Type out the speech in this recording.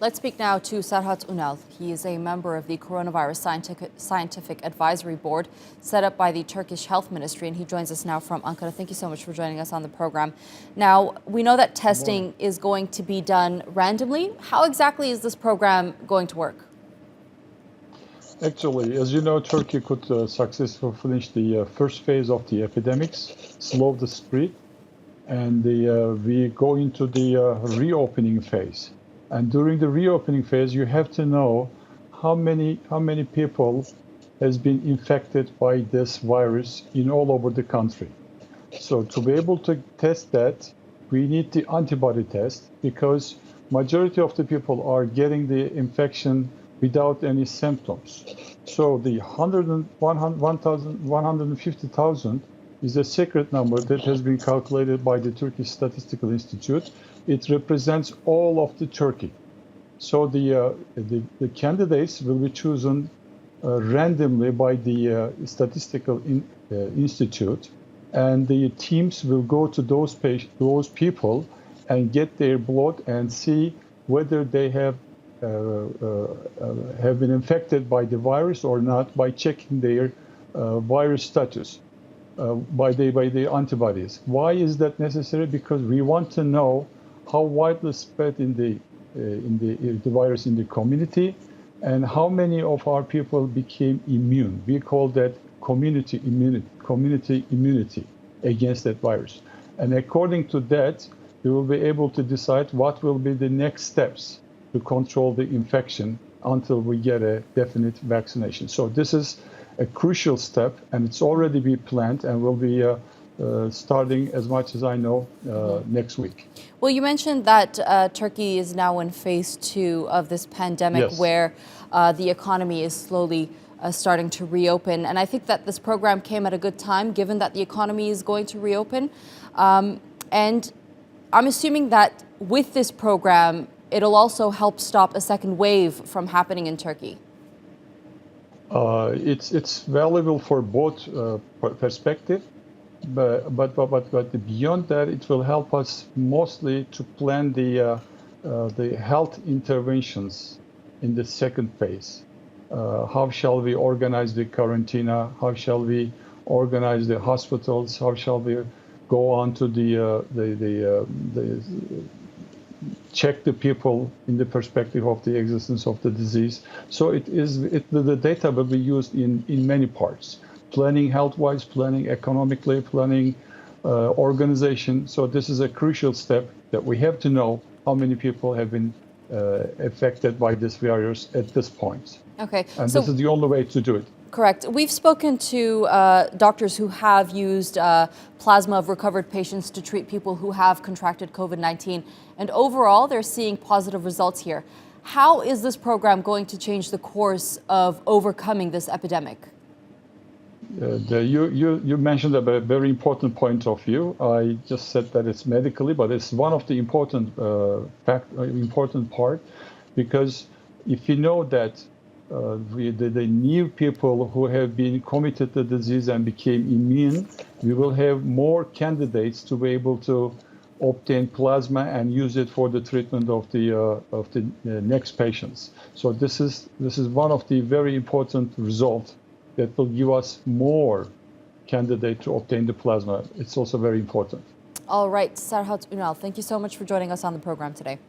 Let's speak now to Serhat Unal. He is a member of the Coronavirus Scientific Advisory Board set up by the Turkish Health Ministry, and he joins us now from Ankara. Thank you so much for joining us on the program. Now, we know that testing is going to be done randomly. How exactly is this program going to work? Actually, as you know, Turkey could successfully finish the first phase of the epidemics, slow the spread, and we go into the reopening phase. And during the reopening phase, you have to know how many people has been infected by this virus in all over the country. So to be able to test that, we need the antibody test, because majority of the people are getting the infection without any symptoms. So the 150,000 is a secret number that has been calculated by the Turkish Statistical Institute. It represents all of the Turkey. So the candidates will be chosen randomly by the Statistical Institute, and the teams will go to those people and get their blood and see whether they have been infected by the virus or not by checking their virus status. By the antibodies. Why is that necessary? Because we want to know how widely spread in the virus in the community, and how many of our people became immune. We call that community immunity against that virus. And according to that, we will be able to decide what will be the next steps to control the infection until we get a definite vaccination. So this is a crucial step, and it's already been planned and will be starting, as much as I know, next week. Well, you mentioned that Turkey is now in phase 2 of this pandemic, yes, where the economy is slowly starting to reopen. And I think that this program came at a good time, given that the economy is going to reopen. And I'm assuming that with this program, it'll also help stop a second wave from happening in Turkey. It's valuable for both perspective, but beyond that, it will help us mostly to plan the health interventions in the second phase. How shall we organize the quarantine? How shall we organize the hospitals? How shall we go on to check the people in the perspective of the existence of the disease. So the data will be used in many parts. Planning health-wise, planning economically, planning organization. So this is a crucial step that we have to know how many people have been affected by this virus at this point. Okay. And this is the only way to do it. Correct. We've spoken to doctors who have used plasma of recovered patients to treat people who have contracted COVID-19. And overall, they're seeing positive results here. How is this program going to change the course of overcoming this epidemic? You mentioned a very important point of view. I just said that it's medically, but it's one of the important part, because if you know that the new people who have been committed to the disease and became immune, we will have more candidates to be able to obtain plasma and use it for the treatment of the next patients. So this is one of the very important results that will give us more candidates to obtain the plasma. It's also very important. All right, Serhat Unal, thank you so much for joining us on the program today.